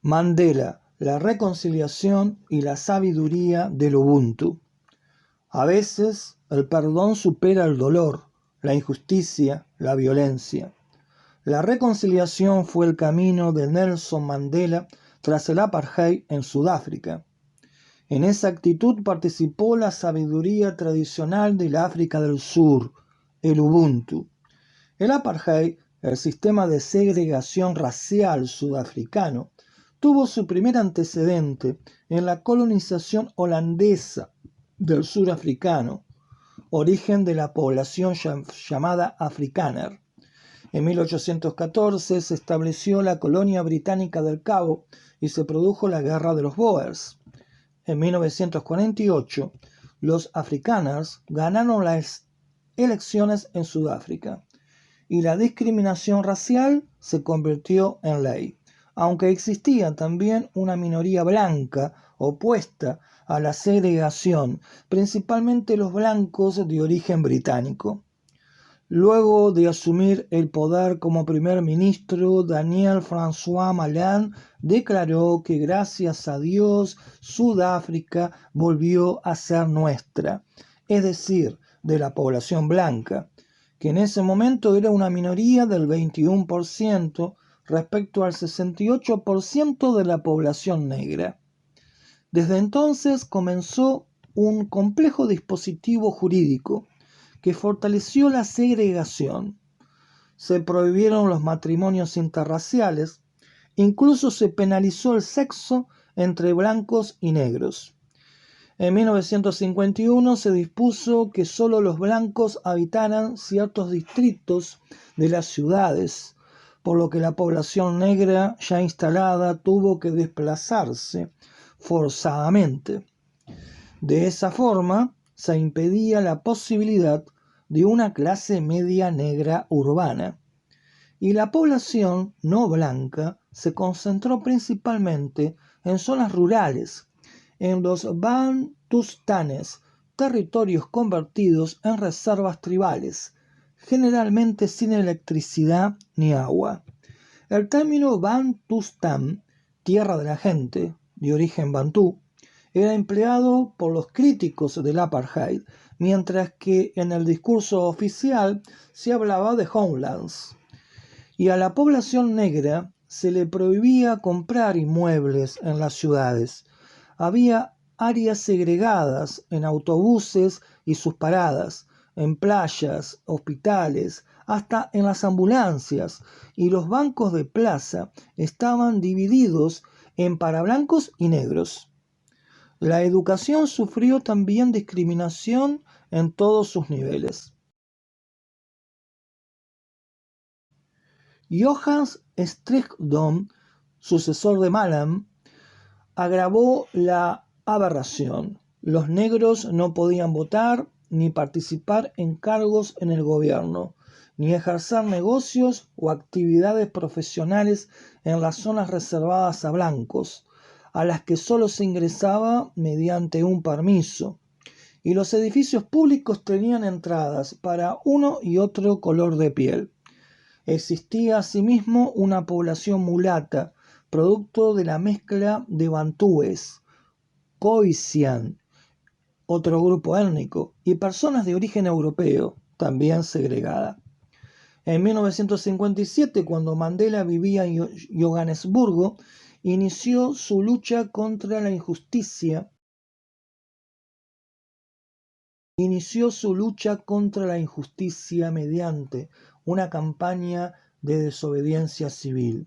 Mandela, la reconciliación y la sabiduría del Ubuntu. A veces el perdón supera el dolor, la injusticia, la violencia. La reconciliación fue el camino de Nelson Mandela tras el apartheid en Sudáfrica. En esa actitud participó la sabiduría tradicional de la África del Sur, el Ubuntu. El apartheid, el sistema de segregación racial sudafricano, tuvo su primer antecedente en la colonización holandesa del sur africano, origen de la población llamada Afrikaner. En 1814 se estableció la colonia británica del Cabo y se produjo la Guerra de los Boers. En 1948, los Afrikaners ganaron las elecciones en Sudáfrica y la discriminación racial se convirtió en ley, aunque existía también una minoría blanca opuesta a la segregación, principalmente los blancos de origen británico. Luego de asumir el poder como primer ministro, Daniel François Malan declaró que gracias a Dios Sudáfrica volvió a ser nuestra, es decir, de la población blanca, que en ese momento era una minoría del 21% respecto al 68% de la población negra. Desde entonces comenzó un complejo dispositivo jurídico que fortaleció la segregación. Se prohibieron los matrimonios interraciales, incluso se penalizó el sexo entre blancos y negros. En 1951 se dispuso que solo los blancos habitaran ciertos distritos de las ciudades, por lo que la población negra ya instalada tuvo que desplazarse forzadamente. De esa forma, se impedía la posibilidad de una clase media negra urbana, y la población no blanca se concentró principalmente en zonas rurales, en los bantustanes, territorios convertidos en reservas tribales, generalmente sin electricidad ni agua. El término bantustán, tierra de la gente, de origen bantú, era empleado por los críticos del apartheid, mientras que en el discurso oficial se hablaba de homelands. Y a la población negra se le prohibía comprar inmuebles en las ciudades. Había áreas segregadas en autobuses y sus paradas, en playas, hospitales, hasta en las ambulancias, y los bancos de plaza estaban divididos en para blancos y negros. La educación sufrió también discriminación en todos sus niveles. Johannes Strickdom, sucesor de Malan, agravó la aberración. Los negros no podían votar ni participar en cargos en el gobierno, ni ejercer negocios o actividades profesionales en las zonas reservadas a blancos, a las que solo se ingresaba mediante un permiso, y los edificios públicos tenían entradas para uno y otro color de piel. Existía asimismo una población mulata, producto de la mezcla de bantúes, Khoisan, otro grupo étnico, y personas de origen europeo, también segregada. En 1957, cuando Mandela vivía en Johannesburgo, inició su lucha contra la injusticia. Mediante una campaña de desobediencia civil.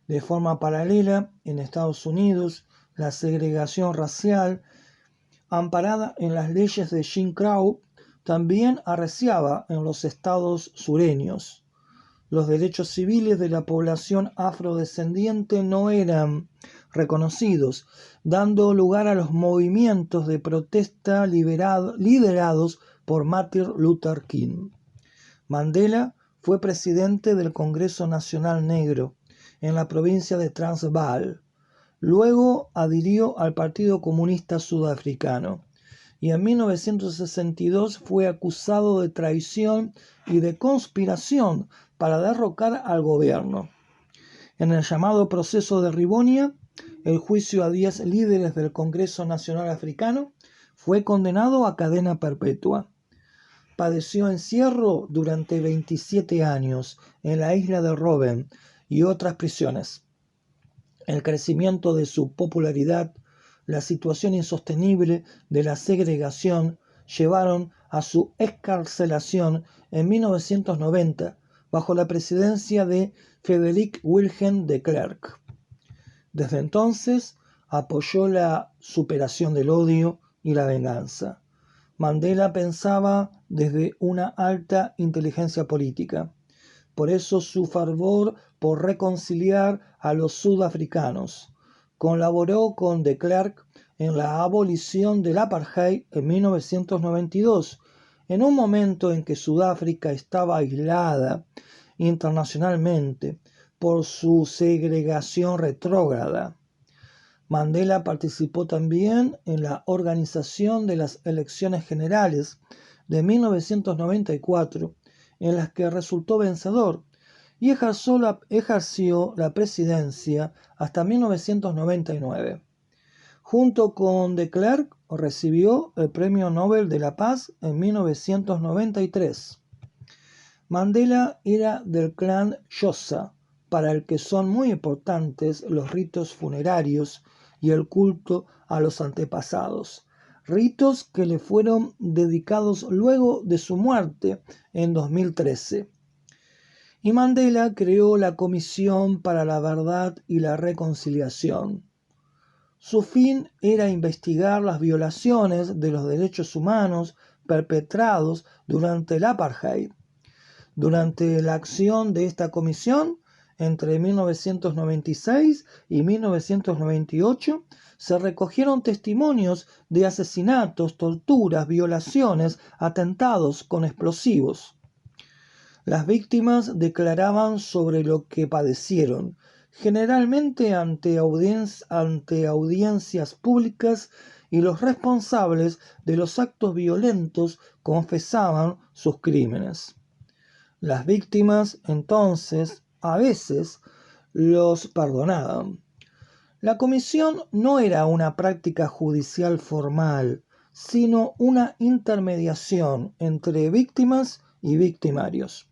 De forma paralela, en Estados Unidos, la segregación racial, amparada en las leyes de Jim Crow, también arreciaba en los estados sureños. Los derechos civiles de la población afrodescendiente no eran reconocidos, dando lugar a los movimientos de protesta liderados por Martin Luther King. Mandela fue presidente del Congreso Nacional Negro en la provincia de Transvaal. Luego adhirió al Partido Comunista Sudafricano y en 1962 fue acusado de traición y de conspiración para derrocar al gobierno. En el llamado proceso de Rivonia, el juicio a 10 líderes del Congreso Nacional Africano fue condenado a cadena perpetua. Padeció encierro durante 27 años en la isla de Robben y otras prisiones. El crecimiento de su popularidad, la situación insostenible de la segregación llevaron a su excarcelación en 1990 bajo la presidencia de Frederick Wilhelm de Klerk. Desde entonces apoyó la superación del odio y la venganza. Mandela pensaba desde una alta inteligencia política. Por eso su fervor por reconciliar a los sudafricanos. Colaboró con de Klerk en la abolición del apartheid en 1992, en un momento en que Sudáfrica estaba aislada internacionalmente por su segregación retrógrada. Mandela participó también en la organización de las elecciones generales de 1994, en las que resultó vencedor, y ejerció la presidencia hasta 1999. Junto con de Klerk recibió el Premio Nobel de la Paz en 1993. Mandela era del clan Xhosa, para el que son muy importantes los ritos funerarios y el culto a los antepasados, ritos que le fueron dedicados luego de su muerte en 2013. Y Mandela creó la Comisión para la Verdad y la Reconciliación. Su fin era investigar las violaciones de los derechos humanos perpetrados durante el apartheid. Durante la acción de esta comisión, entre 1996 y 1998, se recogieron testimonios de asesinatos, torturas, violaciones, atentados con explosivos. Las víctimas declaraban sobre lo que padecieron, generalmente ante audiencias públicas, y los responsables de los actos violentos confesaban sus crímenes. Las víctimas, entonces, a veces los perdonaban. La comisión no era una práctica judicial formal, sino una intermediación entre víctimas y victimarios.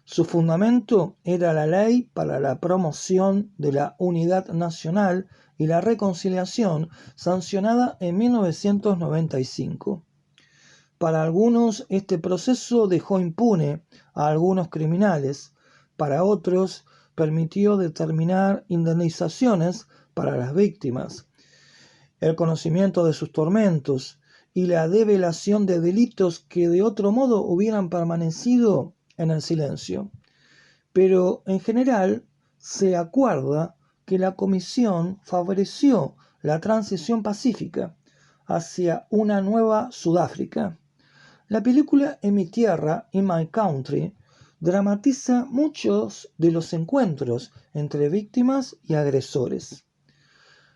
Su fundamento era la Ley para la Promoción de la Unidad Nacional y la Reconciliación, sancionada en 1995. Para algunos, este proceso dejó impune a algunos criminales. Para otros, permitió determinar indemnizaciones para las víctimas, el conocimiento de sus tormentos y la develación de delitos que de otro modo hubieran permanecido en el silencio. Pero en general se acuerda que la comisión favoreció la transición pacífica hacia una nueva Sudáfrica. La película En mi tierra, In My Country, dramatiza muchos de los encuentros entre víctimas y agresores.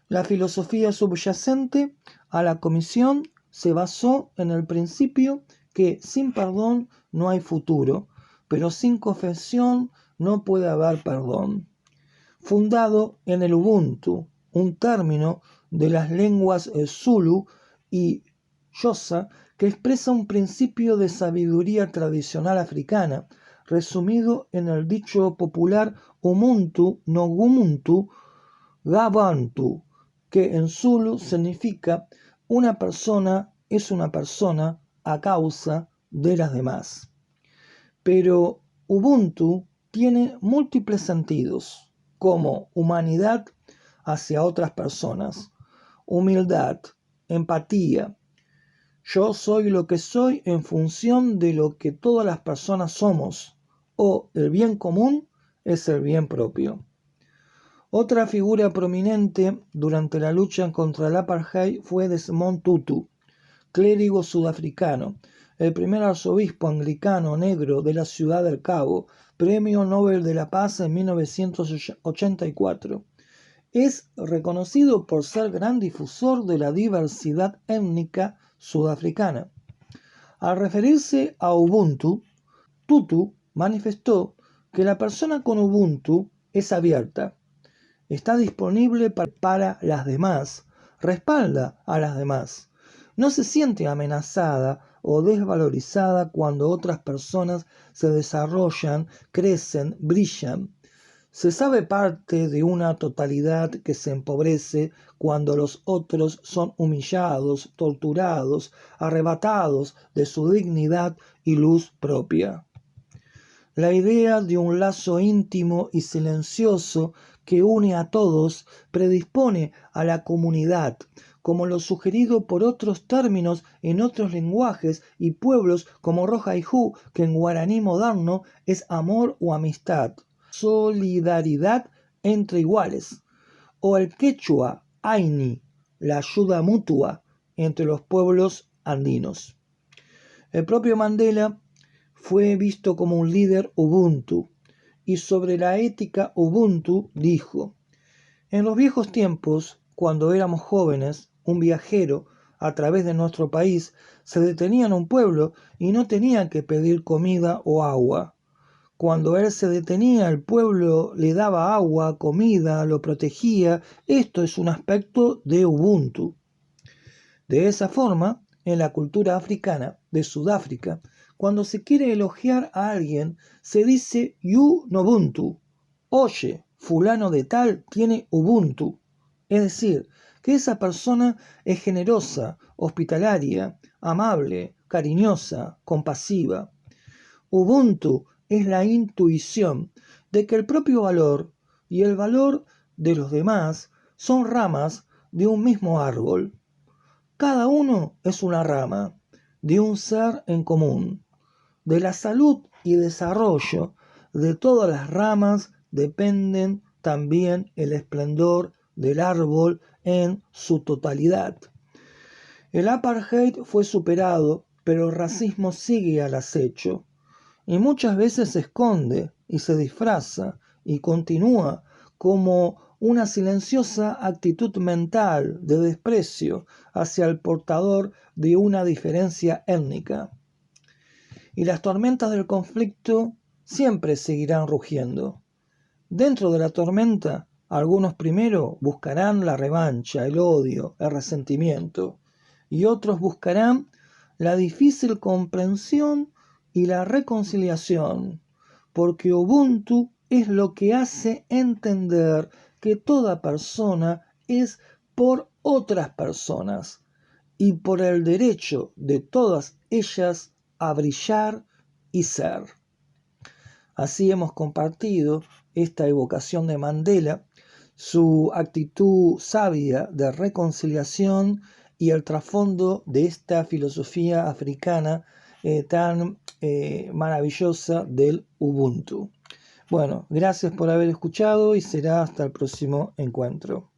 La filosofía subyacente a la comisión se basó en el principio que sin perdón no hay futuro, pero sin confesión no puede haber perdón. Fundado en el Ubuntu, un término de las lenguas Zulu y Xhosa que expresa un principio de sabiduría tradicional africana, resumido en el dicho popular Umuntu no Gumuntu Gabantu, que en Zulu significa una persona es una persona a causa de las demás. Pero Ubuntu tiene múltiples sentidos, como humanidad hacia otras personas, humildad, empatía. Yo soy lo que soy en función de lo que todas las personas somos, o el bien común es el bien propio. Otra figura prominente durante la lucha contra el apartheid fue Desmond Tutu, clérigo sudafricano, el primer arzobispo anglicano negro de la Ciudad del Cabo, Premio Nobel de la Paz en 1984. Es reconocido por ser gran difusor de la diversidad étnica sudafricana. Al referirse a Ubuntu, Tutu manifestó que la persona con Ubuntu es abierta, está disponible para las demás, respalda a las demás. No se siente amenazada o desvalorizada cuando otras personas se desarrollan, crecen, brillan. Se sabe parte de una totalidad que se empobrece cuando los otros son humillados, torturados, arrebatados de su dignidad y luz propia. La idea de un lazo íntimo y silencioso que une a todos predispone a la comunidad, como lo sugerido por otros términos en otros lenguajes y pueblos como Rojaiju, que en guaraní moderno es amor o amistad, solidaridad entre iguales, o el quechua Aini, la ayuda mutua entre los pueblos andinos. El propio Mandela fue visto como un líder Ubuntu, y sobre la ética Ubuntu dijo: en los viejos tiempos, cuando éramos jóvenes, un viajero a través de nuestro país se detenía en un pueblo y no tenía que pedir comida o agua. Cuando él se detenía, el pueblo le daba agua, comida, lo protegía. Esto es un aspecto de Ubuntu. De esa forma, en la cultura africana de Sudáfrica, cuando se quiere elogiar a alguien, se dice "yu nobuntu", oye, fulano de tal tiene Ubuntu. Es decir, que esa persona es generosa, hospitalaria, amable, cariñosa, compasiva. Ubuntu es la intuición de que el propio valor y el valor de los demás son ramas de un mismo árbol. Cada uno es una rama de un ser en común. De la salud y desarrollo de todas las ramas dependen también el esplendor del árbol en su totalidad. El apartheid fue superado, pero el racismo sigue al acecho y muchas veces se esconde y se disfraza y continúa como una silenciosa actitud mental de desprecio hacia el portador de una diferencia étnica. Y las tormentas del conflicto siempre seguirán rugiendo. Dentro de la tormenta, algunos primero buscarán la revancha, el odio, el resentimiento, y otros buscarán la difícil comprensión y la reconciliación, porque Ubuntu es lo que hace entender que toda persona es por otras personas y por el derecho de todas ellas a brillar y ser. Así hemos compartido esta evocación de Mandela, su actitud sabia de reconciliación y el trasfondo de esta filosofía africana tan maravillosa del Ubuntu. Bueno, gracias por haber escuchado y será hasta el próximo encuentro.